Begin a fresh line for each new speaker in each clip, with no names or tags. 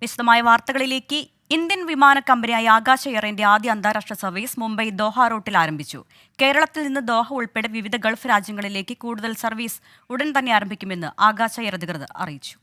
വിശദമായ വാർത്തകളിലേക്ക്. ഇന്ത്യൻ വിമാന കമ്പനിയായ ആകാശ എയറിന്റെ ആദ്യ അന്താരാഷ്ട്ര സർവീസ് മുംബൈ ദോഹ റൂട്ടിൽ ആരംഭിച്ചു. കേരളത്തിൽ നിന്ന് ദോഹ ഉൾപ്പെടെ വിവിധ ഗൾഫ് രാജ്യങ്ങളിലേക്ക് കൂടുതൽ സർവീസ് ഉടൻ തന്നെ ആരംഭിക്കുമെന്ന് ആകാശ എയർ അധികൃതർ അറിയിച്ചു.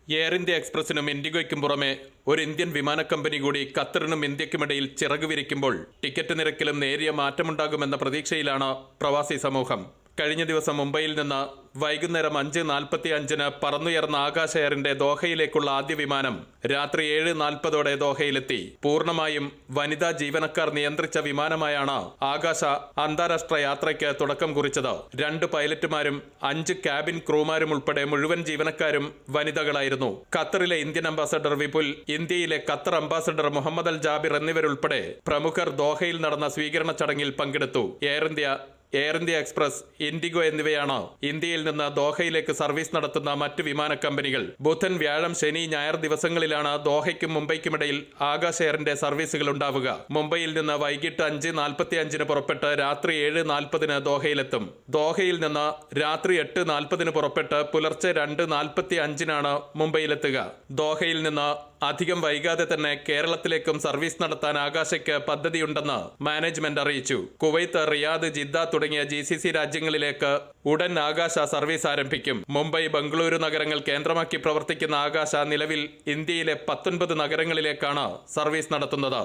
എയർ ഇന്ത്യ എക്സ്പ്രസിനും ഇൻഡിഗോയ്ക്കും പുറമെ ഒരു ഇന്ത്യൻ വിമാന കമ്പനി കൂടി ഖത്തറിനും ഇന്ത്യക്കുമിടയിൽ ചിറക് വിരിക്കുമ്പോൾ ടിക്കറ്റ് നിരക്കിലും നേരിയ മാറ്റമുണ്ടാകുമെന്ന പ്രതീക്ഷയിലാണ് പ്രവാസി സമൂഹം. കഴിഞ്ഞ ദിവസം മുംബൈയിൽ നിന്ന് വൈകുന്നേരം 5:45 പറന്നുയർന്ന ആകാശ എയറിന്റെ ദോഹയിലേക്കുള്ള ആദ്യ വിമാനം രാത്രി 7:40 ദോഹയിലെത്തി. പൂർണ്ണമായും വനിതാ ജീവനക്കാർ നിയന്ത്രിച്ച വിമാനമായാണ് ആകാശ അന്താരാഷ്ട്ര യാത്രയ്ക്ക് തുടക്കം കുറിച്ചത്. 2 പൈലറ്റുമാരും 5 ക്യാബിൻ ക്രൂമാരും ഉൾപ്പെടെ മുഴുവൻ ജീവനക്കാരും വനിതകളായിരുന്നു. ഖത്തറിലെ ഇന്ത്യൻ അംബാസഡർ വിപുൽ, ഇന്ത്യയിലെ ഖത്തർ അംബാസഡർ മുഹമ്മദ് അൽ ജാബിർ എന്നിവരുൾപ്പെടെ പ്രമുഖർ ദോഹയിൽ നടന്ന സ്വീകരണ ചടങ്ങിൽ പങ്കെടുത്തു. എയർ ഇന്ത്യ എക്സ്പ്രസ്, ഇൻഡിഗോ എന്നിവയാണ് ഇന്ത്യയിൽ നിന്ന് ദോഹയിലേക്ക് സർവീസ് നടത്തുന്ന മറ്റ് വിമാന കമ്പനികൾ. ബുധൻ, വ്യാഴം, ശനി, ഞായർ ദിവസങ്ങളിലാണ് ദോഹയ്ക്കും മുംബൈക്കുമിടയിൽ ആകാശ എയറിന്റെ സർവീസുകൾ ഉണ്ടാവുക. മുംബൈയിൽ നിന്ന് വൈകിട്ട് 5:45 പുറപ്പെട്ട് രാത്രി 7:40 ദോഹയിലെത്തും. ദോഹയിൽ നിന്ന് രാത്രി 8:40 പുറപ്പെട്ട് പുലർച്ചെ 2:45 മുംബൈയിലെത്തുക. ദോഹയിൽ നിന്ന് അധികം വൈകാതെ തന്നെ കേരളത്തിലേക്കും സർവീസ് നടത്താൻ ആകാശയ്ക്ക് പദ്ധതിയുണ്ടെന്ന് മാനേജ്മെന്റ് അറിയിച്ചു. കുവൈത്ത്, റിയാദ്, ജിദ്ദ തുടങ്ങിയ GCC രാജ്യങ്ങളിലേക്ക് ഉടൻ ആകാശ സർവീസ് ആരംഭിക്കും. മുംബൈ, ബംഗളൂരു നഗരങ്ങൾ കേന്ദ്രമാക്കി പ്രവർത്തിക്കുന്ന ആകാശ നിലവിൽ ഇന്ത്യയിലെ 19 നഗരങ്ങളിലേക്കാണ് സർവീസ് നടത്തുന്നത്.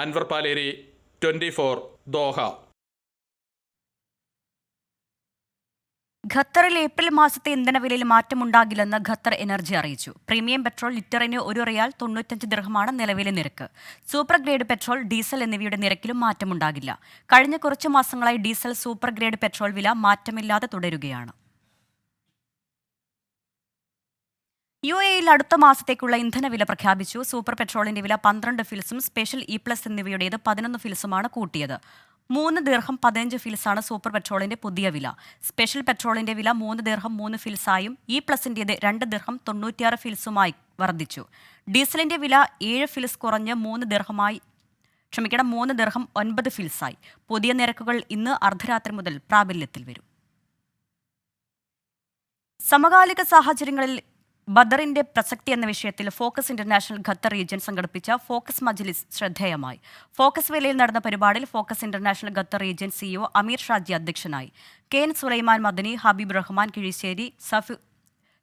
അൻവർ പാലേരി, 24 ദോഹ.
ഖത്തറിൽ ഏപ്രിൽ മാസത്തെ ഇന്ധനവിലയിൽ മാറ്റമുണ്ടാകില്ലെന്ന് ഖത്തർ എനർജി അറിയിച്ചു. പ്രീമിയം പെട്രോൾ ലിറ്ററിന് 1 റിയാൽ 95 ദിർഹമാണ് നിലവിലെ നിരക്ക്. സൂപ്പർ ഗ്രേഡ് പെട്രോൾ, ഡീസൽ എന്നിവയുടെ നിരക്കിലും മാറ്റമുണ്ടാകില്ല. കഴിഞ്ഞ കുറച്ചു മാസങ്ങളായി ഡീസൽ, സൂപ്പർ ഗ്രേഡ് പെട്രോൾ വില മാറ്റമില്ലാതെ തുടരുകയാണ്. UAEയിൽ അടുത്ത മാസത്തേക്കുള്ള ഇന്ധനവില പ്രഖ്യാപിച്ചു. സൂപ്പർ പെട്രോളിന്റെ വില 12 ഫിൽസും സ്പെഷ്യൽ E+ എന്നിവയുടേത് 11 ഫിൽസുമാണ് കൂട്ടിയത്. 3 ദിർഹം 15 ഫിൽസാണ് സൂപ്പർ പെട്രോളിന്റെ പുതിയ വില. സ്പെഷ്യൽ പെട്രോളിന്റെ വില 3 ദിർഹം 3 ഫിൽസായും E+ന്റേത് 2 ദിർഹം 96 ഫിൽസുമായി വർദ്ധിച്ചു. ഡീസലിന്റെ വില 7 ഫിൽസ് കുറഞ്ഞ് 3 ദിർഹം 9 ഫിൽസായി. പുതിയ നിരക്കുകൾ ഇന്ന് അർദ്ധരാത്രി മുതൽ പ്രാബല്യത്തിൽ വരും. സമകാലിക സാഹചര്യങ്ങളിൽ ബദറിന്റെ പ്രസക്തി എന്ന വിഷയത്തിൽ ഫോക്കസ് ഇന്റർനാഷണൽ ഖത്തർ റീജിയൻ സംഘടിപ്പിച്ച ഫോക്കസ് മജ്ലിസ് ശ്രദ്ധേയമായി. ഫോക്കസ് വേലയിൽ നടന്ന പരിപാടിയിൽ focus international Qatar region CEO അമീർ ഷാജി അധ്യക്ഷനായി. KN സുലൈമാൻ മദനി, ഹബീബ് റഹ്മാൻ കിഴിശ്ശേരി,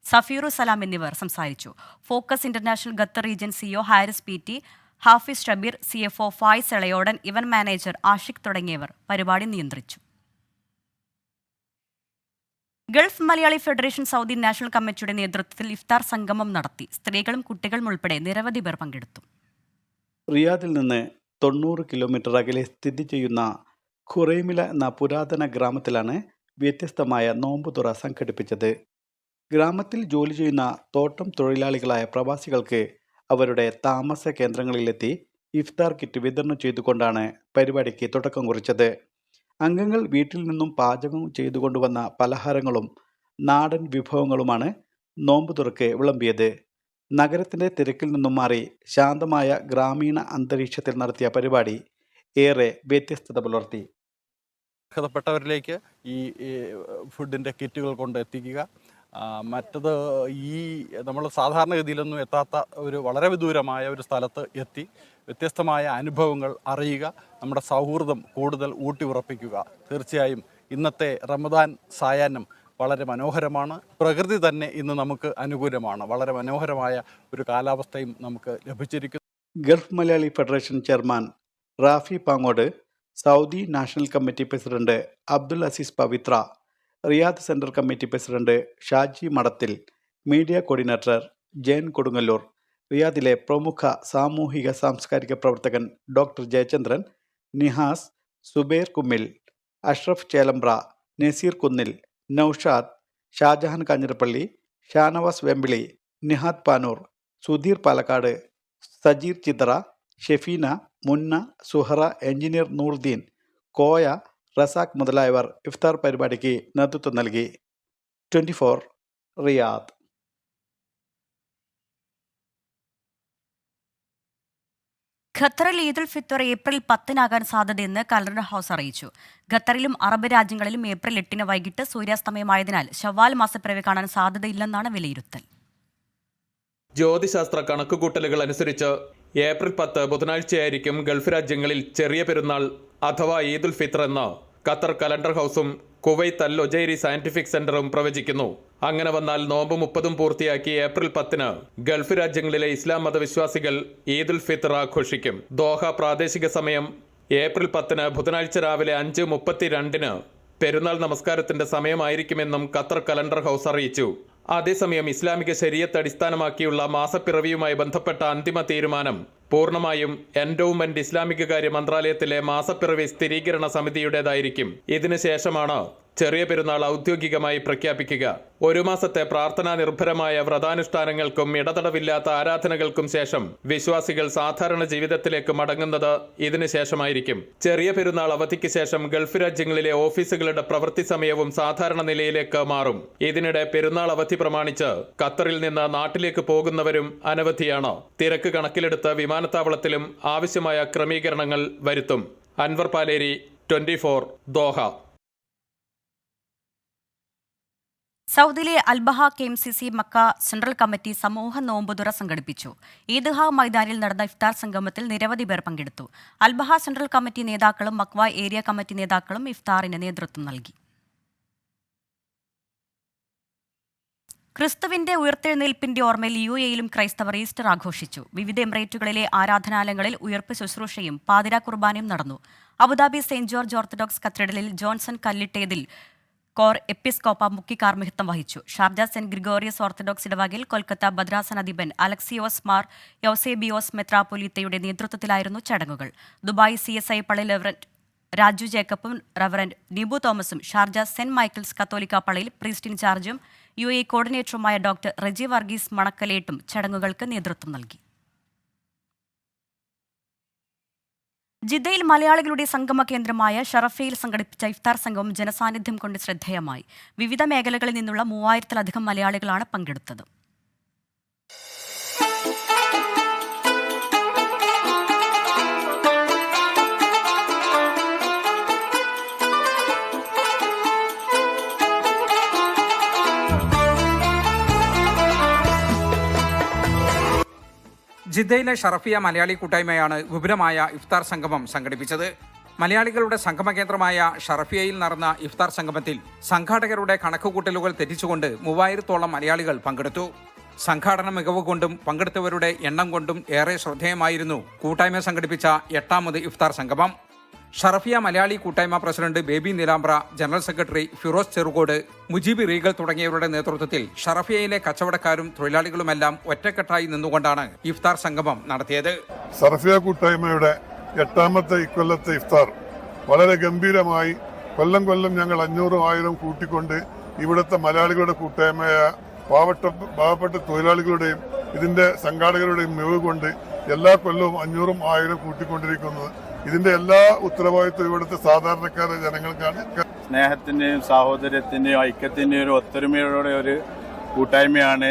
സഫീറു സലാം എന്നിവർ സംസാരിച്ചു. Focus international Qatar region CEO Haris PT, Hafiz Shabeer, CFO Fayiz Elayodan, event manager Ashiq തുടങ്ങിയവർ പരിപാടി നിയന്ത്രിച്ചു. Gulf Malayali federation Saudi national കമ്മിറ്റിയുടെ നേതൃത്വത്തിൽ ഇഫ്താർ സംഗമം നടത്തി. സ്ത്രീകളും കുട്ടികളും ഉൾപ്പെടെ നിരവധി പേർ പങ്കെടുത്തു.
റിയാദിൽ നിന്ന് 90 കിലോമീറ്റർ അകലെ സ്ഥിതി ചെയ്യുന്ന ഖുറൈമില എന്ന പുരാതന ഗ്രാമത്തിലാണ് വ്യത്യസ്തമായ നോമ്പുതുറ സംഘടിപ്പിച്ചത്. ഗ്രാമത്തിൽ ജോലി ചെയ്യുന്ന തോട്ടം തൊഴിലാളികളായ പ്രവാസികൾക്ക് അവരുടെ താമസ കേന്ദ്രങ്ങളിലെത്തി ഇഫ്താർ കിറ്റ് വിതരണം ചെയ്തുകൊണ്ടാണ് പരിപാടിക്ക് തുടക്കം കുറിച്ചത്. അംഗങ്ങൾ വീട്ടിൽ നിന്നും പാചകം ചെയ്തുകൊണ്ടുവന്ന പലഹാരങ്ങളും നാടൻ വിഭവങ്ങളുമാണ് നോമ്പുതുറക്ക് വിളമ്പിയത്. നഗരത്തിൻ്റെ തിരക്കിൽ നിന്നും മാറി ശാന്തമായ ഗ്രാമീണ അന്തരീക്ഷത്തിൽ നടത്തിയ പരിപാടി ഏറെ വ്യത്യസ്തത പുലർത്തി.
അർഹതപ്പെട്ടവരിലേക്ക് ഈ ഫുഡിൻ്റെ കിറ്റുകൾ കൊണ്ട് എത്തിക്കുക. മറ്റത് നമ്മൾ സാധാരണഗതിയിലൊന്നും എത്താത്ത ഒരു വളരെ വിദൂരമായ ഒരു സ്ഥലത്ത് എത്തി വ്യത്യസ്തമായ അനുഭവങ്ങൾ അറിയുക, നമ്മുടെ സൗഹൃദം കൂടുതൽ ഊട്ടി ഉറപ്പിക്കുക. തീർച്ചയായും ഇന്നത്തെ റമദാൻ സായാഹ്നം വളരെ മനോഹരമാണ്. പ്രകൃതി തന്നെ ഇന്ന് നമുക്ക് അനുകൂലമാണ്. വളരെ മനോഹരമായ ഒരു കാലാവസ്ഥയും നമുക്ക് ലഭിച്ചിരിക്കുന്നു.
Gulf Malayali federation chairman Rafi Pangode, Saudi national committee president Abdul Aziz Pavithra, Riyadh central committee president Shaji Madathil, media coordinator Jayan Kodungallur, റിയാദിലെ പ്രമുഖ സാമൂഹിക സാംസ്കാരിക പ്രവർത്തകൻ ഡോക്ടർ ജയചന്ദ്രൻ, നിഹാസ്, സുബൈർ കുമ്മിൽ, അഷ്റഫ് ചേലമ്പ്ര, നസീർ കുന്നിൽ, നൌഷാദ്, ഷാജഹാൻ കാഞ്ഞിരപ്പള്ളി, ഷാനവാസ് വെമ്പിളി, നിഹാദ് പാനൂർ, സുധീർ പാലക്കാട്, സജീർ ചിത്ര, ഷെഫീന, മുന്ന, സുഹറ, എഞ്ചിനീയർ നൂർദീൻ, കോയ, റസാഖ് മുതലായവർ ഇഫ്താർ പരിപാടിക്ക് നേതൃത്വം നൽകി. 24 റിയാദ്.
ഖത്തറിൽ ഈദുൽ ഫിത്തർ ഏപ്രിൽ 10-നാകാൻ സാധ്യതയെന്ന് കലണ്ടർ ഹൗസ് അറിയിച്ചു. ഖത്തറിലും അറബ് രാജ്യങ്ങളിലും ഏപ്രിൽ 8-ന് വൈകിട്ട് സൂര്യാസ്തമയമായതിനാൽ ശവ്വാൽ മാസപ്പിറവി കാണാൻ സാധ്യതയില്ലെന്നാണ് വിലയിരുത്തൽ.
ജ്യോതിശാസ്ത്ര കണക്കുകൂട്ടലുകൾ അനുസരിച്ച് ഏപ്രിൽ 10 ബുധനാഴ്ചയായിരിക്കും ഗൾഫ് രാജ്യങ്ങളിൽ ചെറിയ പെരുന്നാൾ അഥവാ ഈദുൽ ഫിത്ർ എന്ന് ഖത്തർ കലണ്ടർ ഹൗസും കുവൈത്ത് അൽ ഒജൈരി സയന്റിഫിക് സെന്ററും പ്രവചിക്കുന്നു. അങ്ങനെ വന്നാൽ നോമ്പ് 30 പൂർത്തിയാക്കി ഏപ്രിൽ 10 ഗൾഫ് രാജ്യങ്ങളിലെ ഇസ്ലാം മതവിശ്വാസികൾ ഈദുൽ ഫിത്ർ ആഘോഷിക്കും. ദോഹ പ്രാദേശിക സമയം ഏപ്രിൽ 10 ബുധനാഴ്ച രാവിലെ 5:32 പെരുന്നാൾ നമസ്കാരത്തിന്റെ സമയമായിരിക്കുമെന്നും ഖത്തർ കലണ്ടർ ഹൗസ് അറിയിച്ചു. അതേസമയം ഇസ്ലാമിക ശരീഅത്ത് അടിസ്ഥാനമാക്കിയുള്ള മാസപ്പിറവിയുമായി ബന്ധപ്പെട്ട അന്തിമ തീരുമാനം പൂർണ്ണമായും എൻഡോവ്മെന്റ് ഇസ്ലാമികകാര്യ മന്ത്രാലയത്തിലെ മാസപ്പിറവി സ്ഥിരീകരണ സമിതിയുടേതായിരിക്കും. ഇതിനുശേഷമാണ് ചെറിയ പെരുന്നാൾ ഔദ്യോഗികമായി പ്രഖ്യാപിക്കുക. ഒരു മാസത്തെ പ്രാർത്ഥനാ നിർഭരമായ വ്രതാനുഷ്ഠാനങ്ങൾക്കും ഇടതടവില്ലാത്ത ആരാധനകൾക്കും ശേഷം വിശ്വാസികൾ സാധാരണ ജീവിതത്തിലേക്ക് മടങ്ങുന്നത് ഇതിനുശേഷമായിരിക്കും. ചെറിയ പെരുന്നാൾ അവധിക്ക് ശേഷം ഗൾഫ് രാജ്യങ്ങളിലെ ഓഫീസുകളുടെ പ്രവൃത്തി സമയവും സാധാരണ നിലയിലേക്ക് മാറും. ഇതിനിടെ പെരുന്നാൾ അവധി പ്രമാണിച്ച് ഖത്തറിൽ നിന്ന് നാട്ടിലേക്ക് പോകുന്നവരും അനവധിയാണ്. തിരക്ക് കണക്കിലെടുത്ത് വിമാനത്താവളത്തിലും ആവശ്യമായ ക്രമീകരണങ്ങൾ വരുത്തും. അൻവർ പാലേരി, 24 ദോഹ.
സൗദിയിലെ Al Baha KMCC Makkah central committee സമൂഹ നോമ്പുതുറ സംഘടിപ്പിച്ചു. ഈദ്ഗാ മൈതാനിൽ നടന്ന ഇഫ്താർ സംഗമത്തിൽ നിരവധി പേർ പങ്കെടുത്തു. അൽബഹ സെൻട്രൽ കമ്മിറ്റി നേതാക്കളും മക്വ ഏരിയ കമ്മിറ്റി നേതാക്കളും ഇഫ്താറിന് നേതൃത്വം നൽകി. ക്രിസ്തുവിന്റെ ഉയർത്തെഴുന്നേൽപ്പിന്റെ ഓർമ്മയിൽ UAE-യിലും ക്രൈസ്തവർ ഈസ്റ്റർ ആഘോഷിച്ചു. വിവിധ എമിറേറ്റുകളിലെ ആരാധനാലയങ്ങളിൽ ഉയർപ്പ് ശുശ്രൂഷയും പാതിരാ കുർബാനയും നടന്നു. അബുദാബി സെന്റ് ജോർജ് ഓർത്തഡോക്സ് കത്തീഡ്രലിൽ ജോൺസൺ കല്ലിട്ടേതിൽ കോർ എപ്പിസ്കോപ്പ മുഖ്യ കാർമ്മികത്വം വഹിച്ചു. ഷാർജ സെന്റ് ഗ്രിഗോറിയസ് ഓർത്തഡോക്സ് ഇടവകയിൽ കൊൽക്കത്ത ഭദ്രാസന അധിപൻ അലക്സിയോസ് മാർ യൗസേബിയോസ് മെത്രാപ്പൊലീത്തയുടെ നേതൃത്വത്തിലായിരുന്നു ചടങ്ങുകൾ. ദുബായ് CSI പള്ളി റവറന്റ് രാജു ജേക്കബും റവറന്റ് നിബു തോമസും ഷാർജ സെന്റ് മൈക്കിൾസ് കത്തോലിക്ക പള്ളിയിൽ പ്രീസ്റ്റ് ഇൻചാർജും UAE കോർഡിനേറ്ററുമായ ഡോക്ടർ റെജി വർഗീസ് മണക്കലേട്ടും ചടങ്ങുകൾക്ക് നേതൃത്വം നൽകി. ജിദ്ദയിൽ മലയാളികളുടെ സംഗമ കേന്ദ്രമായ ഷറഫയിൽ സംഘടിപ്പിച്ച ഇഫ്താർ സംഗമം ജനസാന്നിധ്യം കൊണ്ട് ശ്രദ്ധേയമായി. വിവിധ മേഖലകളിൽ നിന്നുള്ള 3000-ലധികം മലയാളികളാണ് പങ്കെടുത്തത്.
ജിദ്ദയിലെ ഷറഫിയ മലയാളി കൂട്ടായ്മയാണ് വിപുലമായ ഇഫ്താർ സംഗമം സംഘടിപ്പിച്ചത്. മലയാളികളുടെ സംഗമ കേന്ദ്രമായ ഷറഫിയയിൽ നടന്ന ഇഫ്താർ സംഗമത്തിൽ സംഘാടകരുടെ കണക്കുകൂട്ടലുകൾ തെറ്റിച്ചുകൊണ്ട് 3000-ഓളം മലയാളികൾ പങ്കെടുത്തു. സംഘാടന മികവ് കൊണ്ടും പങ്കെടുത്തവരുടെ എണ്ണം കൊണ്ടും ഏറെ ശ്രദ്ധേയമായിരുന്നു കൂട്ടായ്മ സംഘടിപ്പിച്ച 8ാമത് ഇഫ്താർ സംഗമം. ഷറഫിയ മലയാളി കൂട്ടായ്മ president Baby Nilambra, general secretary Firoz Cherukode, Mujeeb Regal തുടങ്ങിയവരുടെ നേതൃത്വത്തിൽ ഷറഫിയയിലെ കച്ചവടക്കാരും തൊഴിലാളികളുമെല്ലാം ഒറ്റക്കെട്ടായി നിന്നുകൊണ്ടാണ് ഇഫ്താർ സംഗമം നടത്തിയത്.
ഷറഫിയ കൂട്ടായ്മയുടെ 8ാമത്തെ ഇക്കൊല്ലത്തെ ഇഫ്താർ വളരെ ഗംഭീരമായി കൊല്ലം ഞങ്ങൾ 500-1000 കൂട്ടിക്കൊണ്ട് ഇവിടുത്തെ മലയാളികളുടെ കൂട്ടായ്മയായ പാവപ്പെട്ട തൊഴിലാളികളുടെയും ഇതിന്റെ സംഘാടകരുടെയും മികവ് കൊണ്ട് എല്ലാ കൊല്ലവും 500-1000 കൂട്ടിക്കൊണ്ടിരിക്കുന്നത്. ഇതിന്റെ എല്ലാ ഉത്തരവാദിത്വം ഇവിടുത്തെ സാധാരണക്കാരായ ജനങ്ങൾക്കാണ്.
സ്നേഹത്തിന്റെയും സാഹോദര്യത്തിന്റെയും ഐക്യത്തിന്റെയും ഒരു ഒത്തൊരുമയുടെ ഒരു കൂട്ടായ്മയാണ്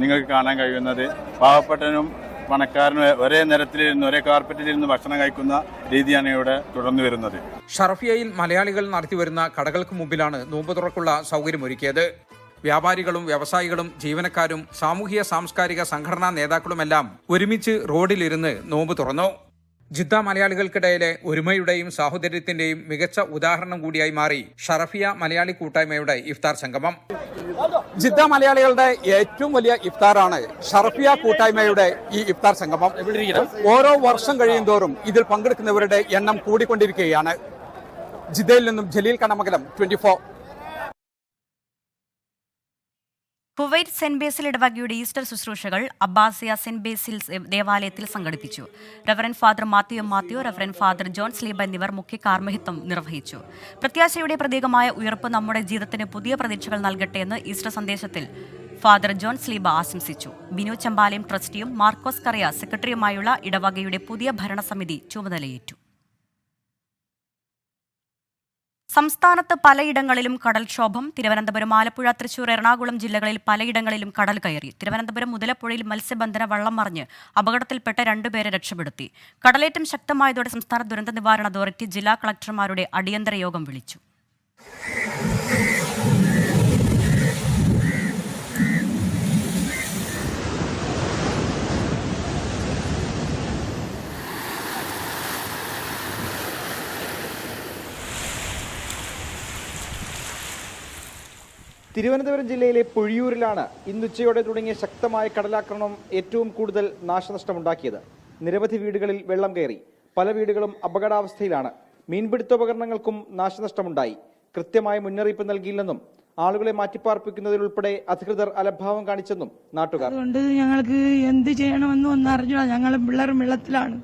നിങ്ങൾക്ക് കാണാൻ കഴിയുന്നത്. പാവപ്പെട്ടനും പണക്കാരനും ഒരേ നിരത്തിലിരുന്ന് ഒരേ കാർപ്പറ്റിലിരുന്ന് ഭക്ഷണം കഴിക്കുന്ന രീതിയാണ് ഇവിടെ തുടർന്നു വരുന്നത്.
ഷറഫിയയിൽ മലയാളികൾ നടത്തിവരുന്ന കടകൾക്ക് മുമ്പിലാണ് നോമ്പ് തുറക്കുള്ള സൗകര്യമൊരുക്കിയത്. വ്യാപാരികളും വ്യവസായികളും ജീവനക്കാരും സാമൂഹിക സാംസ്കാരിക സംഘടനാ നേതാക്കളുമെല്ലാം ഒരുമിച്ച് റോഡിലിരുന്ന് നോമ്പ് തുറന്നു. ജിദ്ദ മലയാളികൾക്കിടയിലെ ഒരുമയുടെയും സാഹോദര്യത്തിന്റെയും മികച്ച ഉദാഹരണം കൂടിയായി മാറി ഷറഫിയ മലയാളി കൂട്ടായ്മയുടെ ഇഫ്താർ സംഗമം. ജിദ്ദ മലയാളികളുടെ ഏറ്റവും വലിയ ഇഫ്താറാണ് ഷറഫിയ കൂട്ടായ്മയുടെ ഈ ഇഫ്താർ സംഗമം. ഓരോ വർഷം കഴിയും തോറും ഇതിൽ പങ്കെടുക്കുന്നവരുടെ എണ്ണം കൂടിക്കൊണ്ടിരിക്കുകയാണ്. ജിദ്ദയിൽ നിന്നും Jaleel Kannamangalam, 24.
Kuwait Saint Basil ഇടവകയുടെ ഈസ്റ്റർ ശുശ്രൂഷകൾ അബ്ബാസിയ സെന്റ് ബേസിൽസ് ദേവാലയത്തിൽ സംഘടിപ്പിച്ചു. Reverend father Mathew, reverend father John Sleeba എന്നിവർ മുഖ്യ കാർമ്മികത്വം നിർവഹിച്ചു. പ്രത്യാശയുടെ പ്രതീകമായ ഉയർപ്പ് നമ്മുടെ ജീവിതത്തിന് പുതിയ പ്രതീക്ഷകൾ നൽകട്ടെ എന്ന് ഈസ്റ്റർ സന്ദേശത്തിൽ ഫാദർ ജോൺ സ്ലീബ ആശംസിച്ചു. ബിനു ചമ്പാലയം ട്രസ്റ്റിയും മാർക്കോസ് കറിയ സെക്രട്ടറിയുമായുള്ള ഇടവകയുടെ പുതിയ ഭരണസമിതി ചുമതലയേറ്റു. സംസ്ഥാനത്ത് പലയിടങ്ങളിലും കടൽക്ഷോഭം. തിരുവനന്തപുരം, ആലപ്പുഴ, തൃശൂർ, എറണാകുളം ജില്ലകളിൽ പലയിടങ്ങളിലും കടൽ കയറി. തിരുവനന്തപുരം മുതലപ്പുഴയിൽ മത്സ്യബന്ധന വള്ളം മറിഞ്ഞ് അപകടത്തിൽപ്പെട്ട 2 പേരെ രക്ഷപ്പെടുത്തി. കടലേറ്റം ശക്തമായതോടെ സംസ്ഥാന ദുരന്ത നിവാരണ അതോറിറ്റി ജില്ലാ കളക്ടർമാരുടെ അടിയന്തര യോഗം വിളിച്ചു.
തിരുവനന്തപുരം ജില്ലയിലെ പൊഴിയൂരിലാണ് ഇന്നുച്ചയോടെ തുടങ്ങിയ ശക്തമായ കടലാക്രമണം ഏറ്റവും കൂടുതൽ നാശനഷ്ടമുണ്ടാക്കിയത്. നിരവധി വീടുകളിൽ വെള്ളം കയറി. പല വീടുകളും അപകടാവസ്ഥയിലാണ്. മീൻപിടുത്തോപകരണങ്ങൾക്കും നാശനഷ്ടമുണ്ടായി. കൃത്യമായ മുന്നറിയിപ്പ് നൽകിയില്ലെന്നും ആളുകളെ മാറ്റിപ്പാർപ്പിക്കുന്നതിലുൾപ്പെടെ അധികൃതർ അലംഭാവം കാണിച്ചെന്നും നാട്ടുകാർ.
അതുകൊണ്ട് ഞങ്ങൾക്ക് എന്ത് ചെയ്യണമെന്നും ഒന്നും അറിഞ്ഞില്ല. ഞങ്ങൾ പിള്ളേരും വെള്ളത്തിലാണ്.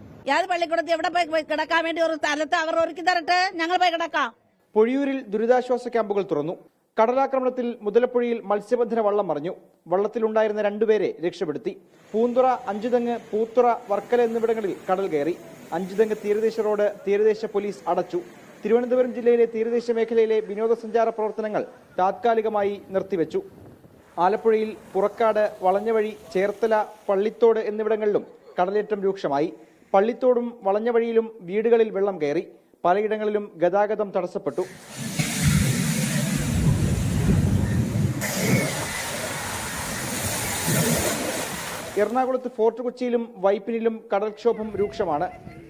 പള്ളിക്കൂടത്തിൽ എവിടെ പോയി കിടക്കാൻ വേണ്ടി ഒരു സ്ഥലത്ത് അവർ ഒരുക്കി തരട്ടെ, ഞങ്ങൾ പോയി കിടക്കാം.
പൊഴിയൂരിൽ ദുരിതാശ്വാസ ക്യാമ്പുകൾ തുറന്നു. കടലാക്രമണത്തിൽ മുതലപ്പുഴയിൽ മത്സ്യബന്ധന വള്ളം മറിഞ്ഞു. വള്ളത്തിലുണ്ടായിരുന്ന 2 പേരെ രക്ഷപ്പെടുത്തി. പൂന്തുറ, അഞ്ചുതെങ്ങ്, പൂത്തുറ, വർക്കല എന്നിവിടങ്ങളിൽ കടൽ കയറി. അഞ്ചുതെങ്ങ് തീരദേശ റോഡ് തീരദേശ പോലീസ് അടച്ചു. തിരുവനന്തപുരം ജില്ലയിലെ തീരദേശ മേഖലയിലെ വിനോദസഞ്ചാര പ്രവർത്തനങ്ങൾ താത്കാലികമായി നിർത്തിവെച്ചു. ആലപ്പുഴയിൽ പുറക്കാട്, വളഞ്ഞവഴി, ചേർത്തല, പള്ളിത്തോട് എന്നിവിടങ്ങളിലും കടലേറ്റം രൂക്ഷമായി. പള്ളിത്തോടും വളഞ്ഞവഴിയിലും വീടുകളിൽ വെള്ളം കയറി. പലയിടങ്ങളിലും ഗതാഗതം തടസ്സപ്പെട്ടു. എറണാകുളത്ത് ഫോർട്ട് കൊച്ചിയിലും വൈപ്പിനിലും കടൽക്ഷോഭം രൂക്ഷമാണ്.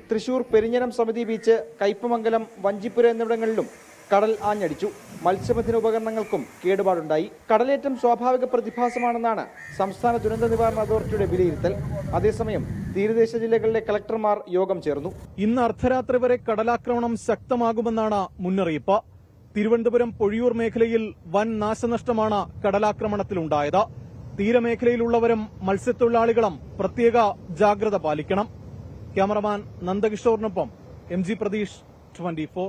തൃശൂർ പെരിഞ്ഞനം സമിതി ബീച്ച്, കയ്പമംഗലം, വഞ്ചിപ്പുര എന്നിവിടങ്ങളിലും കടൽ ആഞ്ഞടിച്ചു. മത്സ്യബന്ധന ഉപകരണങ്ങൾക്കും കേടുപാടുണ്ടായി. കടലേറ്റം സ്വാഭാവിക പ്രതിഭാസമാണെന്നാണ് സംസ്ഥാന ദുരന്ത നിവാരണ അതോറിറ്റിയുടെ വിലയിരുത്തൽ. അതേസമയം തീരദേശ ജില്ലകളിലെ കളക്ടർമാർ യോഗം ചേർന്നു.
ഇന്ന് അർദ്ധരാത്രി വരെ കടലാക്രമണം ശക്തമാകുമെന്നാണ് മുന്നറിയിപ്പ്. തിരുവനന്തപുരം പൊഴിയൂർ മേഖലയിൽ വൻ നാശനഷ്ടമാണ് കടലാക്രമണത്തിലുണ്ടായത്. തീരമേഖലയിലുള്ളവരും മത്സ്യത്തൊഴിലാളികളും പ്രത്യേക ജാഗ്രത പാലിക്കണം. ക്യാമറമാൻ നന്ദകിഷോറിനൊപ്പം MG പ്രതീഷ്, 24.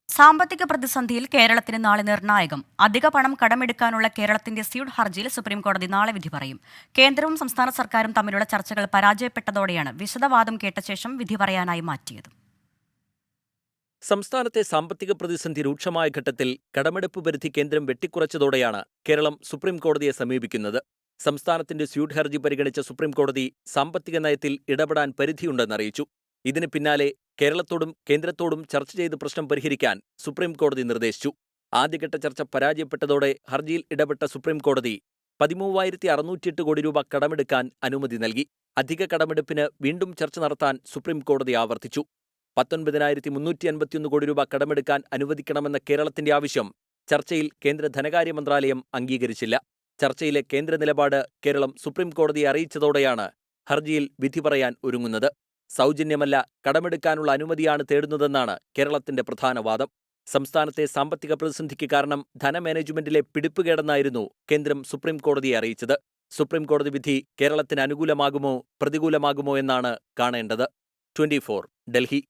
സാമ്പത്തിക പ്രതിസന്ധിയിൽ കേരളത്തിന് നാളെ നിർണായകം. അധിക പണം കടമെടുക്കാനുള്ള കേരളത്തിന്റെ സ്യൂട്ട് ഹർജിയിൽ സുപ്രീംകോടതി നാളെ വിധി പറയും. കേന്ദ്രവും സംസ്ഥാന സർക്കാരും തമ്മിലുള്ള ചർച്ചകൾ പരാജയപ്പെട്ടതോടെയാണ് വിശദവാദം കേട്ട ശേഷം വിധി പറയാനായി മാറ്റിയത്.
സംസ്ഥാനത്തെ സാമ്പത്തിക പ്രതിസന്ധി രൂക്ഷമായ ഘട്ടത്തിൽ കടമെടുപ്പ് പരിധി കേന്ദ്രം വെട്ടിക്കുറച്ചതോടെയാണ് കേരളം സുപ്രീംകോടതിയെ സമീപിക്കുന്നത്. സംസ്ഥാനത്തിന്റെ സ്യൂട്ട് ഹർജി പരിഗണിച്ച സുപ്രീംകോടതി സാമ്പത്തിക നയത്തിൽ ഇടപെടാൻ പരിധിയുണ്ടെന്നറിയിച്ചു. ഇതിന് പിന്നാലെ കേരളത്തോടും കേന്ദ്രത്തോടും ചർച്ച ചെയ്ത് പ്രശ്നം പരിഹരിക്കാൻ സുപ്രീംകോടതി നിർദ്ദേശിച്ചു. ആദ്യഘട്ട ചർച്ച പരാജയപ്പെട്ടതോടെ ഹർജിയിൽ ഇടപെട്ട സുപ്രീംകോടതി 13,608 കോടി രൂപ കടമെടുക്കാൻ അനുമതി നൽകി. അധിക കടമെടുപ്പിന് വീണ്ടും ചർച്ച നടത്താൻ സുപ്രീംകോടതി ആവർത്തിച്ചു. 19,351 കോടി രൂപ കടമെടുക്കാൻ അനുവദിക്കണമെന്ന കേരളത്തിന്റെ ആവശ്യം ചർച്ചയിൽ കേന്ദ്ര ധനകാര്യ മന്ത്രാലയം അംഗീകരിച്ചില്ല. ചർച്ചയിലെ കേന്ദ്ര നിലപാട് കേരളം സുപ്രീംകോടതിയെ അറിയിച്ചതോടെയാണ് ഹർജിയിൽ വിധി പറയാൻ ഒരുങ്ങുന്നത്. സൗജന്യമല്ല, കടമെടുക്കാനുള്ള അനുമതിയാണ് തേടുന്നതെന്നാണ് കേരളത്തിന്റെ പ്രധാന വാദം. സംസ്ഥാനത്തെ സാമ്പത്തിക പ്രതിസന്ധിക്ക് കാരണം ധനമാനേജ്മെന്റിലെ പിടിപ്പുകേടെന്നായിരുന്നു കേന്ദ്രം സുപ്രീംകോടതിയെ അറിയിച്ചത്. സുപ്രീംകോടതി വിധി കേരളത്തിന് അനുകൂലമാകുമോ പ്രതികൂലമാകുമോ എന്നാണ് കാണേണ്ടത്. 24 ഡൽഹി.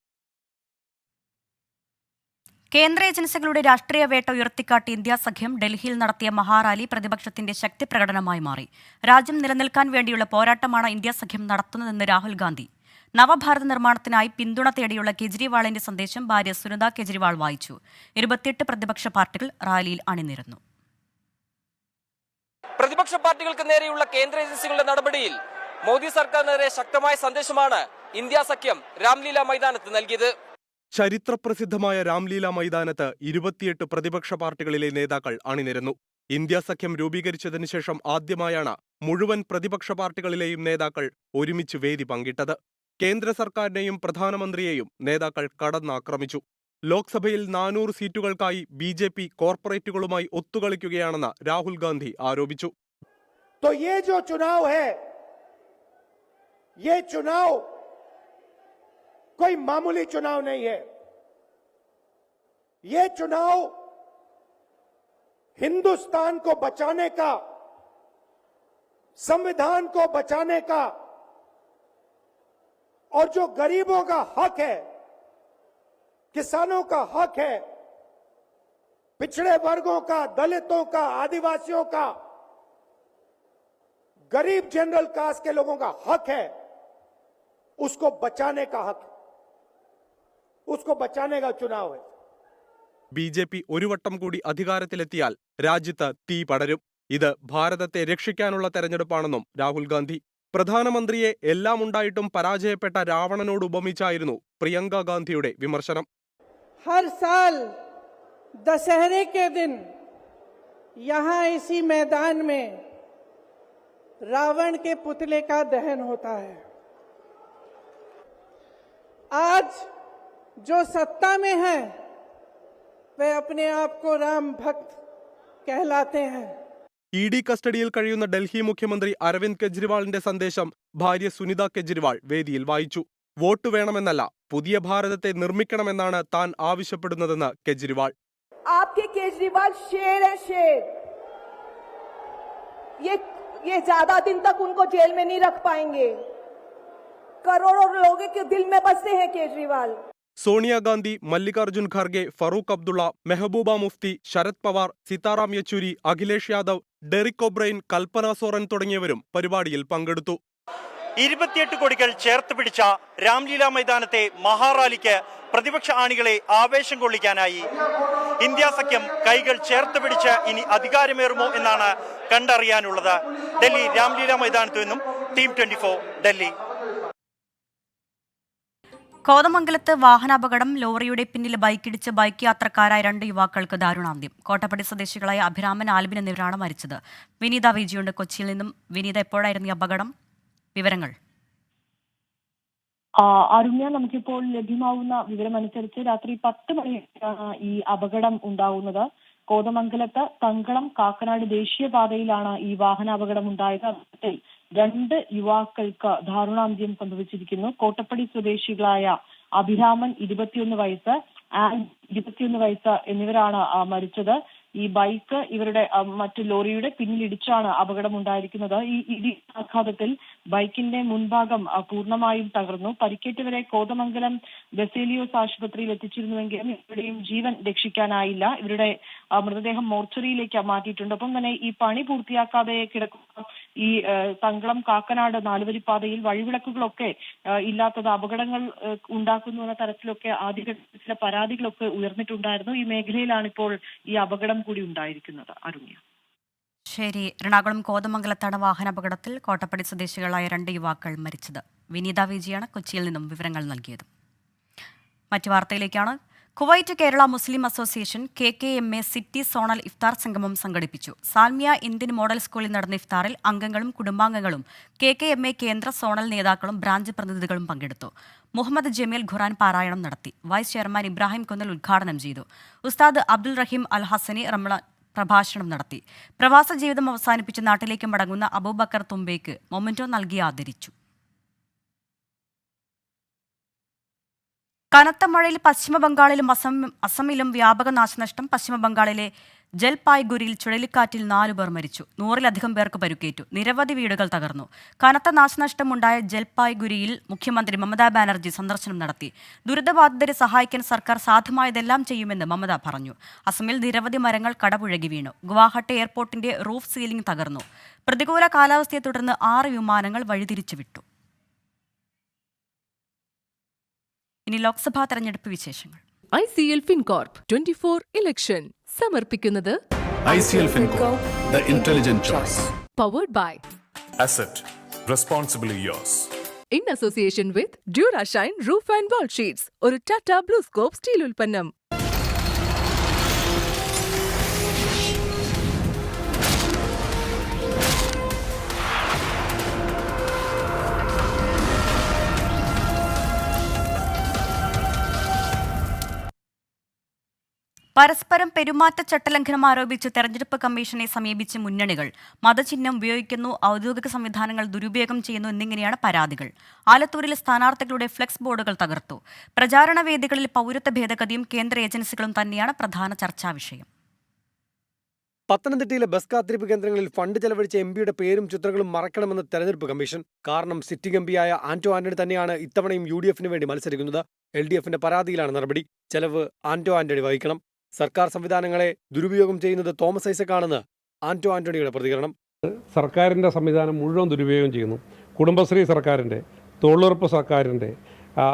കേന്ദ്ര ഏജൻസികളുടെ രാഷ്ട്രീയ വേട്ട ഉയർത്തിക്കാട്ടി ഇന്ത്യ സഖ്യം ഡൽഹിയിൽ നടത്തിയ മഹാറാലി പ്രതിപക്ഷത്തിന്റെ ശക്തി പ്രകടനമായി മാറി. രാജ്യം നിലനിൽക്കാൻ വേണ്ടിയുള്ള പോരാട്ടമാണ് ഇന്ത്യ സഖ്യം നടത്തുന്നതെന്ന് രാഹുൽ ഗാന്ധി. നവഭാരത നിർമ്മാണത്തിനായി പിന്തുണ തേടിയുള്ള കെജ്രിവാളിന്റെ സന്ദേശം ഭാര്യ സുനിത കെജ്രിവാൾ വായിച്ചു. 28 പ്രതിപക്ഷ പാർട്ടികൾ റാലിയിൽ അണിനിരന്നു.
പ്രതിപക്ഷ പാർട്ടികൾക്ക് നേരെയുള്ള കേന്ദ്ര ഏജൻസികളുടെ നടപടിയിൽ മോദി സർക്കാരിനെതിരെ ശക്തമായ സന്ദേശമാണ് ഇന്ത്യ സഖ്യം രാംലീല മൈതാനത്ത് നൽകിയത്.
ചരിത്രപ്രസിദ്ധമായ രാംലീല മൈതാനത്ത് 28 പ്രതിപക്ഷ പാർട്ടികളിലെ നേതാക്കൾ അണിനിരന്നു. ഇന്ത്യ സഖ്യം രൂപീകരിച്ചതിനു ശേഷം ആദ്യമായാണ് മുഴുവൻ പ്രതിപക്ഷ പാർട്ടികളിലെയും നേതാക്കൾ ഒരുമിച്ച് വേദി പങ്കിട്ടത്. കേന്ദ്ര സർക്കാരിനെയും പ്രധാനമന്ത്രിയെയും നേതാക്കൾ കടന്നാക്രമിച്ചു. ലോക്സഭയിൽ 400 സീറ്റുകൾക്കായി BJP കോർപ്പറേറ്റുകളുമായി ഒത്തുകളിക്കുകയാണെന്ന് രാഹുൽ ഗാന്ധി ആരോപിച്ചു.
कोई मामूली चुनाव नहीं है. ये चुनाव हिंदुस्तान को बचाने का, संविधान को बचाने का और जो गरीबों का हक है, किसानों का हक है, पिछड़े वर्गों का, दलितों का, आदिवासियों का, गरीब जनरल कास्ट के लोगों का हक है, उसको बचाने का हक, उसको बचाने का चुनाव है.
BJP ഒരു വട്ടം കൂടി അധികാരത്തിലെത്തിയാൽ രാജ്യത്ത് തീ പടരും. ഇത് ഭാരതത്തെ രക്ഷിക്കാനുള്ള തെരഞ്ഞെടുപ്പാണെന്നും രാഹുൽ ഗാന്ധി. പ്രധാനമന്ത്രിയെ എല്ലാം ഉണ്ടായിട്ടും പരാജയപ്പെട്ട രാവണനോട് ഉപമിച്ചായിരുന്നു പ്രിയങ്ക ഗാന്ധിയുടെ വിമർശനം.
हर साल दशहरे के दिन यहाँ इसी मैदान में रावण के पुतले का दहन होता है. आज जो सत्ता में है वे अपने आप को राम भक्त कहलाते हैं।
ED കസ്റ്റഡിയിൽ കഴിയുന്ന ഡൽഹി മുഖ്യമന്ത്രി അരവിന്ദ് കെജ്രിവാളിന്റെ സന്ദേശം ഭാര്യ സുനിത കെജ്രിവാൾ വേദിയിൽ വായിച്ചു. വോട്ട് വേണമെന്നല്ല, പുതിയ ഭാരതത്തെ നിർമ്മിക്കണമെന്നാണ് താൻ ആവശ്യപ്പെടുന്നതെന്ന് കെജ്രിവാൾ.
आपके केजरीवाल शेर है, शेर। ये ज्यादा दिन तक उनको जेल में नहीं रख पाएंगे। करोड़ों लोगों के दिल में बसते हैं केजरीवाल.
സോണിയാഗാന്ധി, മല്ലികാർജുൻ ഖാർഗെ, ഫറൂഖ് അബ്ദുള്ള, മെഹബൂബ മുഫ്തി, ശരത് പവാർ, സീതാറാം യെച്ചൂരി, അഖിലേഷ് യാദവ്, ഡെറിക് ഒബ്രൈൻ, കൽപ്പന സോറൻ തുടങ്ങിയവരും പരിപാടിയിൽ പങ്കെടുത്തു.
28 കോടികൾ ചേർത്ത് പിടിച്ച രാംലീല മൈതാനത്തെ മഹാറാലിക്ക് പ്രതിപക്ഷ ആണികളെ ആവേശം കൊള്ളിക്കാനായി. ഇന്ത്യ സഖ്യം കൈകൾ ചേർത്ത് പിടിച്ച് ഇനി അധികാരമേറുമോ എന്നാണ് കണ്ടറിയാനുള്ളത്. ഡൽഹി രാംലീല മൈതാനത്തു നിന്നും ടീം 24 ഡൽഹി.
കോതമംഗലത്ത് വാഹനാപകടം. ലോറിയുടെ പിന്നിൽ ബൈക്കിടിച്ച് ബൈക്ക് യാത്രക്കാരായ 2 യുവാക്കൾക്ക് ദാരുണാന്ത്യം. കോട്ടപ്പടി സ്വദേശികളായ അഭിരാമൻ, ആൽബിൻ എന്നിവരാണ് മരിച്ചത്. വിനീത വിജിയുണ്ട് കൊച്ചിയിൽ നിന്നും. വിനീത, എപ്പോഴായിരുന്നു ഈ അപകടം? വിവരങ്ങൾ.
അരുണ്യ, നമുക്കിപ്പോൾ ലഭ്യമാവുന്ന വിവരമനുസരിച്ച് രാത്രി 10 മണിക്കാണ് ഈ അപകടം ഉണ്ടാകുന്നത്. കോതമംഗലത്ത് തങ്കളം കാക്കനാട് ദേശീയപാതയിലാണ് ഈ വാഹനാപകടം ഉണ്ടായത്. അപകടത്തിൽ 2 യുവാക്കൾക്ക് ദാരുണാന്ത്യം സംഭവിച്ചിരിക്കുന്നു. കോട്ടപ്പടി സ്വദേശികളായ അഭിരാമൻ 21 വയസ്സ്, ആൽ 21 വയസ്സ് എന്നിവരാണ് മരിച്ചത്. ഈ ബൈക്ക് ഇവരുടെ മറ്റു ലോറിയുടെ പിന്നിലിടിച്ചാണ് അപകടമുണ്ടായിരിക്കുന്നത്. ഈ ഇടി ആഘാതത്തിൽ ബൈക്കിന്റെ മുൻഭാഗം പൂർണ്ണമായും തകർന്നു. പരിക്കേറ്റവരെ കോതമംഗലം ബസേലിയോസ് ആശുപത്രിയിൽ എത്തിച്ചിരുന്നുവെങ്കിലും ഇവരുടെയും ജീവൻ രക്ഷിക്കാനായില്ല. ഇവരുടെ മൃതദേഹം മോർച്ചറിയിലേക്ക് മാറ്റിയിട്ടുണ്ട്. ഒപ്പം തന്നെ ഈ പണി പൂർത്തിയാക്കാതെ കിടക്കുന്ന ഈ തങ്കളം കാക്കനാട് 4-വരിപ്പാതയിൽ വഴിവിളക്കുകളൊക്കെ ഇല്ലാത്തത് അപകടങ്ങൾ ഉണ്ടാക്കുന്നു എന്ന തരത്തിലൊക്കെ ആദ്യഘട്ടത്തിൽ ചില പരാതികളൊക്കെ ഉയർന്നിട്ടുണ്ടായിരുന്നു. ഈ മേഖലയിലാണ് ഇപ്പോൾ ഈ അപകടം കൂടി ഉണ്ടായിരിക്കുന്നത്. അരുണ്യ,
ശരി. എറണാകുളം കോതമംഗലത്താണ് വാഹനാപകടത്തിൽ കോട്ടപ്പടി സ്വദേശികളായ 2 യുവാക്കൾ മരിച്ചത്. വിനീത വിജിയാണ് കൊച്ചിയിൽ നിന്നും വിവരങ്ങൾ നൽകിയത്. മറ്റു വാർത്തയിലേക്കാണ്. കുവൈറ്റ് കേരള മുസ്ലിം അസോസിയേഷൻ KKMA സിറ്റി സോണൽ ഇഫ്താർ സംഗമം സംഘടിപ്പിച്ചു. സാൽമിയ ഇന്ത്യൻ മോഡൽ സ്കൂളിൽ നടന്ന ഇഫ്താറിൽ അംഗങ്ങളും കുടുംബാംഗങ്ങളും KKMA കേന്ദ്ര സോണൽ നേതാക്കളും ബ്രാഞ്ച് പ്രതിനിധികളും പങ്കെടുത്തു. മുഹമ്മദ് ജമീൽ ഖുറാൻ പാരായണം നടത്തി. വൈസ് ചെയർമാൻ ഇബ്രാഹിം കുന്നൽ ഉദ്ഘാടനം ചെയ്തു. ഉസ്താദ് അബ്ദുൾ റഹീം അൽ ഹസനി റംളാൻ പ്രഭാഷണം നടത്തി. പ്രവാസ ജീവിതം അവസാനിപ്പിച്ച് നാട്ടിലേക്ക് മടങ്ങുന്ന അബൂബക്കർ തുമ്പേക്ക് മൊമെന്റോ നൽകി ആദരിച്ചു. കനത്ത മഴയിൽ പശ്ചിമബംഗാളിലും അസമിലും വ്യാപക നാശനഷ്ടം. പശ്ചിമബംഗാളിലെ ജൽപായ്ഗുരിയിൽ ചുഴലിക്കാറ്റിൽ 4 പേർ മരിച്ചു. 100-ലധികം പേർക്ക് പരുക്കേറ്റു. നിരവധി വീടുകൾ തകർന്നു. കനത്ത നാശനഷ്ടമുണ്ടായ ജൽപായ്ഗുരിയിൽ മുഖ്യമന്ത്രി മമതാ ബാനർജി സന്ദർശനം നടത്തി. ദുരിതബാധിതരെ സഹായിക്കാൻ സർക്കാർ സാധ്യമായതെല്ലാം ചെയ്യുമെന്ന് മമത പറഞ്ഞു. അസമിൽ നിരവധി മരങ്ങൾ കടപുഴകി വീണു. ഗുവാഹട്ടി എയർപോർട്ടിന്റെ റൂഫ് സീലിംഗ് തകർന്നു. പ്രതികൂല കാലാവസ്ഥയെ തുടർന്ന് 6 വിമാനങ്ങൾ വഴിതിരിച്ചുവിട്ടു. ഇനി ലോക്സഭാ തെരഞ്ഞെടുപ്പ് വിശേഷങ്ങൾ.
ICL FinCorp 24 ഇലക്ഷൻ സമർപ്പിക്കുന്നത്
ICL FinCorp, the intelligent choice.
Powered by
Asset, responsibly yours.
In association with Durashine Roof and Wall Sheets, ഒരു ടാറ്റ ബ്ലൂസ്കോപ്പ് സ്റ്റീൽ ഉൽപ്പന്നം.
പരസ്പരം പെരുമാറ്റച്ചട്ടലംഘനം ആരോപിച്ച് തെരഞ്ഞെടുപ്പ് കമ്മീഷനെ സമീപിച്ച് മുന്നണികൾ. മതചിഹ്നം ഉപയോഗിക്കുന്നു, ഔദ്യോഗിക സംവിധാനങ്ങൾ ദുരുപയോഗം ചെയ്യുന്നു എന്നിങ്ങനെയാണ് പരാതികൾ. ആലത്തൂരിൽ സ്ഥാനാർത്ഥികളുടെ ഫ്ലെക്സ് ബോർഡുകൾ തകർത്തു. പ്രചാരണ വേദികളിൽ പൗരത്വ ഭേദഗതിയും കേന്ദ്ര ഏജൻസികളും തന്നെയാണ് പ്രധാന ചർച്ചാ വിഷയം.
പത്തനംതിട്ടയിലെ ബസ് കാത്തിരിപ്പ് കേന്ദ്രങ്ങളിൽ ഫണ്ട് ചെലവഴിച്ച എംപിയുടെ പേരും ചിത്രങ്ങളും മറക്കണമെന്ന് തെരഞ്ഞെടുപ്പ് കമ്മീഷൻ. കാരണം സിറ്റിംഗ് എംപിയായ ആന്റോ ആന്റണി തന്നെയാണ് ഇത്തവണയും UDFന് വേണ്ടി മത്സരിക്കുന്നത്. LDFന്റെ പരാതിയിലാണ് നടപടി. ചെലവ് ആന്റോ ആന്റണി വഹിക്കണം. സർക്കാർ സംവിധാനങ്ങളെ ദുരുപയോഗം ചെയ്യുന്നത് തോമസ് ഐസക്കാണെന്ന് ആന്റോ ആന്റണിയുടെ പ്രതികരണം.
സർക്കാരിൻ്റെ സംവിധാനം മുഴുവൻ ദുരുപയോഗം ചെയ്യുന്നു. കുടുംബശ്രീ സർക്കാരിൻ്റെ, തൊഴിലുറപ്പ് സർക്കാരിൻ്റെ,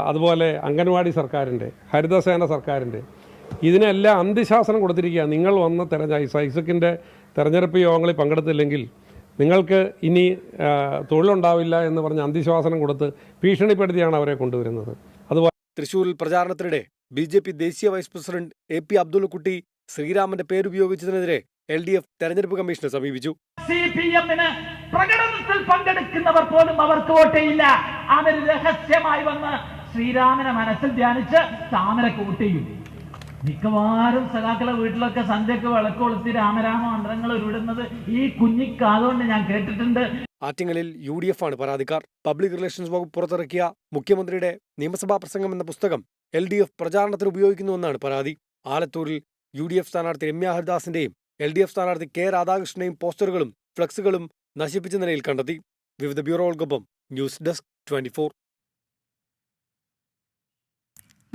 അതുപോലെ അംഗൻവാടി സർക്കാരിൻ്റെ, ഹരിതസേന സർക്കാരിൻ്റെ, ഇതിനെല്ലാം അന്ത്യശാസനം കൊടുത്തിരിക്കുക. നിങ്ങൾ വന്ന ഐസക്കിൻ്റെ തെരഞ്ഞെടുപ്പ് യോഗങ്ങളിൽ പങ്കെടുത്തില്ലെങ്കിൽ നിങ്ങൾക്ക് ഇനി തൊഴിലുണ്ടാവില്ല എന്ന് പറഞ്ഞ് അന്ത്യശാസനം കൊടുത്ത് ഭീഷണിപ്പെടുത്തിയാണ് അവരെ കൊണ്ടുവരുന്നത്. അതുപോലെ
തൃശൂരിൽ പ്രചാരണത്തിനിടെ BJP ദേശീയ വൈസ് പ്രസിഡന്റ് AP അബ്ദുള്ളക്കുട്ടി ശ്രീരാമന്റെ പേരുപയോഗിച്ചതിനെതിരെ LDF തെരഞ്ഞെടുപ്പ് കമ്മീഷനെ സമീപിച്ചു.
CPM-ന് പ്രകടനത്തിൽ പങ്കെടുക്കുന്നവർ പോലും അവർക്ക് വോട്ടേയില്ല. അവർ രഹസ്യമായി വന്ന് ശ്രീരാമനെ മനസ്സിൽ ധ്യാനിച്ച് താമരക്ക് വോട്ട് ചെയ്യും. മിക്കവാറും സഖാക്കളെ വീട്ടിലൊക്കെ സന്ധ്യക്ക് വിളക്ക് കൊളുത്തി രാമരാമ മന്ത്രങ്ങൾ ഉരുവിടുന്നത് ഈ കുഞ്ഞിക്കാതുകൊണ്ട് ഞാൻ കേട്ടിട്ടുണ്ട്.
ആറ്റിങ്ങലിൽ UDF ആണ് പരാതിക്കാർ. പബ്ലിക് റിലേഷൻസ് വകുപ്പ് പുറത്തിറക്കിയ മുഖ്യമന്ത്രിയുടെ നിയമസഭാ പ്രസംഗം എന്ന പുസ്തകം LDF പ്രചാരണത്തിന് ഉപയോഗിക്കുന്നുവെന്നാണ് പരാതി. ആലത്തൂരിൽ UDF സ്ഥാനാർത്ഥി രമ്യ ഹരിദാസിന്റെയും LDF സ്ഥാനാർത്ഥി K രാധാകൃഷ്ണന്റെയും പോസ്റ്ററുകളും ഫ്ലക്സുകളും നശിപ്പിച്ച നിലയിൽ കണ്ടെത്തി. വിവിധ ബ്യൂറോകൾക്കൊപ്പം ന്യൂസ് ഡെസ്ക് 24.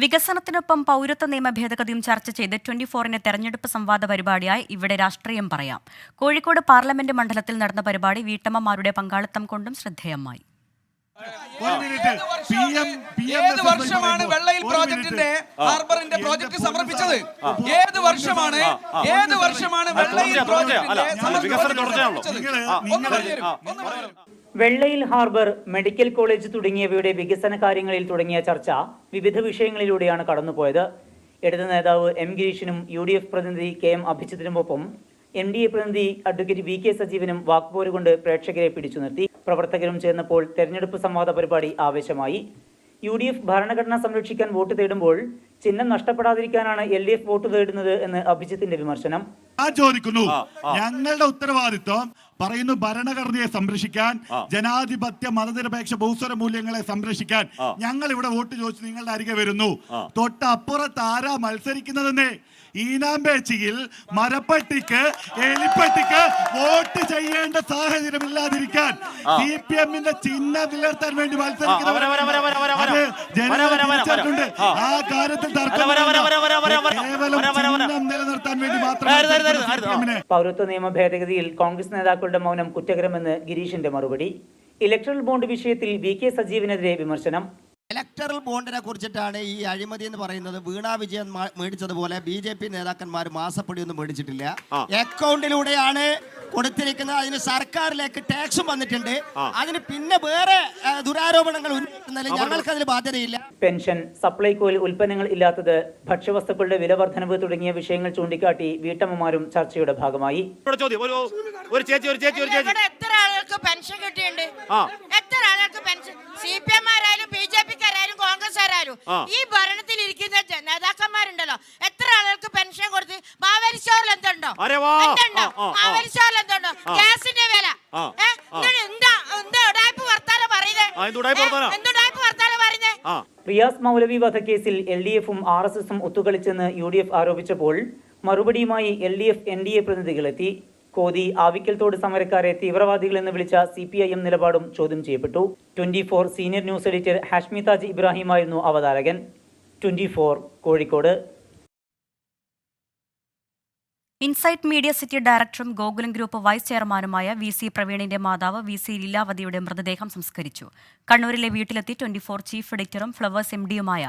വികസനത്തിനൊപ്പം പൗരത്വ നിയമ ഭേദഗതിയും ചർച്ച ചെയ്ത് 24-ന് തെരഞ്ഞെടുപ്പ് സംവാദ പരിപാടിയായി ഇവിടെ രാഷ്ട്രീയം പറയാം. കോഴിക്കോട് പാർലമെന്റ് മണ്ഡലത്തിൽ നടന്ന പരിപാടി വീട്ടമ്മമാരുടെ പങ്കാളിത്തം കൊണ്ടും ശ്രദ്ധേയമായി.
ഏത് വർഷമാണ് വെള്ളയിൽ പ്രോജക്ടിന്റെ ഹാർബറിന്റെ പ്രോജക്ട് സമർപ്പിച്ചത്? ഏത് വർഷമാണ് വെള്ളയിൽ പ്രോജക്ടിന്റെ
വെള്ളയിൽ ഹാർബർ, മെഡിക്കൽ കോളേജ് തുടങ്ങിയവയുടെ വികസന കാര്യങ്ങളിൽ തുടങ്ങിയ ചർച്ച വിവിധ വിഷയങ്ങളിലൂടെയാണ് കടന്നുപോയത്. ഇടത് നേതാവ് M ഗിരീഷിനും UDF പ്രതിനിധി KM അഭിജിത്തിനുമൊപ്പം NDA പ്രതിനിധി അഡ്വക്കേറ്റ് VK സജീവനും വാക്പോരുകൊണ്ട് പ്രേക്ഷകരെ പിടിച്ചു നിർത്തി. പ്രവർത്തകരും ചേർന്നപ്പോൾ തെരഞ്ഞെടുപ്പ് സംവാദ പരിപാടി ആവേശമായി. UDF ഭരണഘടന സംരക്ഷിക്കാൻ വോട്ട് തേടുമ്പോൾ ചിഹ്നം നഷ്ടപ്പെടാതിരിക്കാനാണ് LDF വോട്ട് തേടുന്നത് എന്ന് അഭിജിത്തിന്റെ വിമർശനം.
ഞാൻ ചോദിക്കുന്നു, ഞങ്ങളുടെ ഉത്തരവാദിത്വം പറയുന്നു ഭരണഘടനയെ സംരക്ഷിക്കാൻ, ജനാധിപത്യ മതനിരപേക്ഷ ബഹുസ്വര മൂല്യങ്ങളെ സംരക്ഷിക്കാൻ. ഞങ്ങൾ ഇവിടെ വോട്ട് ചോദിച്ചു നിങ്ങളുടെ അരികെ വരുന്നു. തൊട്ടപ്പുറത്ത് ആരാ മത്സരിക്കുന്നതെന്നേ? ഈനാമ്പേച്ചിയിൽ മരപ്പട്ടിക്ക് എലിപ്പട്ടിക്ക് വോട്ട് ചെയ്യേണ്ട സാഹചര്യം ഇല്ലാതിരിക്കാൻ CPM-ന്റെ ചിഹ്നം നിലനിർത്താൻ വേണ്ടി മത്സരിക്കുന്നവർ ആ കാര്യത്തിൽ നിലനിർത്താൻ വേണ്ടി മാത്രം.
പൗരത്വ നിയമ ഭേദഗതിയിൽ കോൺഗ്രസ് നേതാക്കളുടെ മൗനം കുറ്റകരമെന്ന് ഗിരീഷിന്റെ മറുപടി. ഇലക്ട്രൽ ബോണ്ട് വിഷയത്തിൽ VK സജീവിനെതിരെ വിമർശനം.
ഇലക്ടറൽ ബോണ്ടിനെ കുറിച്ചിട്ടാണ് ഈ അഴിമതി എന്ന് പറയുന്നത്. വീണ വിജയൻ മേടിച്ചതുപോലെ BJP നേതാക്കന്മാർ മാസപ്പടിയൊന്നും മേടിച്ചിട്ടില്ല. അക്കൗണ്ടിലൂടെയാണ് കൊടുത്തിരിക്കുന്നത്. അതിന് സർക്കാരിലേക്ക് ടാക്സും വന്നിട്ടുണ്ട്. അതിന് പിന്നെ വേറെ ദുരാരോപണങ്ങൾ ഉന്നയിക്കുന്നതിൽ ഞങ്ങൾക്ക് അതിന് ബാധ്യതയില്ല.
പെൻഷൻ, സപ്ലൈകോയിൽ ഉൽപ്പന്നങ്ങൾ ഇല്ലാത്തത്, ഭക്ഷ്യവസ്തുക്കളുടെ വില വർധനവ് തുടങ്ങിയ വിഷയങ്ങൾ ചൂണ്ടിക്കാട്ടി വീട്ടമ്മമാരും ചർച്ചയുടെ ഭാഗമായി.
എത്ര ആളുകൾക്ക് പെൻഷൻ കിട്ടിയിട്ടുണ്ട്? എത്ര ആളുകൾക്ക് പെൻഷൻ? CPM-ആരായാലും BJP-ക്കാരായാലും കോൺഗ്രസ്സുകാരായാലും ഈ ഭരണത്തിൽ ഇരിക്കുന്ന നേതാക്കന്മാരുണ്ടല്ലോ, എത്ര ആളുകൾക്ക് പെൻഷൻ കൊടുത്ത്? മാവേലി സ്റ്റോറിൽ എന്തുണ്ടോ? മാവേലി സ്റ്റോറിൽ എന്തുണ്ടോ? ഗ്യാസിന്റെ വില
റിയാസ് മൗലവി വധക്കേസിൽ LDF-ഉം RSS-ഉം ഒത്തുകളിച്ചെന്ന് UDF ആരോപിച്ചപ്പോൾ മറുപടിയുമായി LDF NDA പ്രതിനിധികളെത്തി. കോതി, ആവിക്കൽത്തോട് സമരക്കാരെ തീവ്രവാദികളെന്ന് വിളിച്ച CPIM നിലപാടും ചോദ്യം ചെയ്യപ്പെട്ടു. 24 senior news editor Hashmi Taj ഇബ്രാഹിമായിരുന്നു അവതാരകൻ. 24 കോഴിക്കോട്.
ഇൻസൈറ്റ് മീഡിയ സിറ്റി ഡയറക്ടറും ഗോകുലം ഗ്രൂപ്പ് വൈസ് ചെയർമാനുമായ VC പ്രവീണിന്റെ മാതാവ് VC ലീലാവതിയുടെ മൃതദേഹം സംസ്കരിച്ചു. കണ്ണൂരിലെ വീട്ടിലെത്തി 24 ചീഫ് എഡിറ്ററും ഫ്ലവേഴ്സ് MD-യുമായ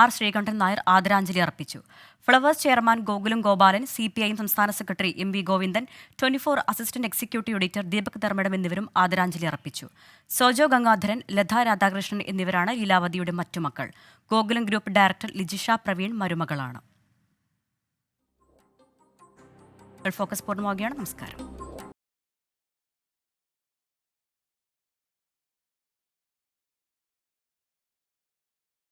R ശ്രീകണ്ഠൻ നായർ ആദരാഞ്ജലി അർപ്പിച്ചു. Flowers chairman Gokulam Gopalan, CPIM സംസ്ഥാന സെക്രട്ടറി MV Govindan, 24 assistant executive editor Deepak Dharmadam എന്നിവരും ആദരാഞ്ജലി അർപ്പിച്ചു. സോജോ ഗംഗാധരൻ, ലത രാധാകൃഷ്ണൻ എന്നിവരാണ് ലീലാവതിയുടെ മറ്റു മക്കൾ. ഗോകുലം ഗ്രൂപ്പ് ഡയറക്ടർ ലിജിഷ പ്രവീൺ മരുമകളാണ്. ഫോക്കസ് പൂർണ്ണമാവുകയാണ്. നമസ്കാരം.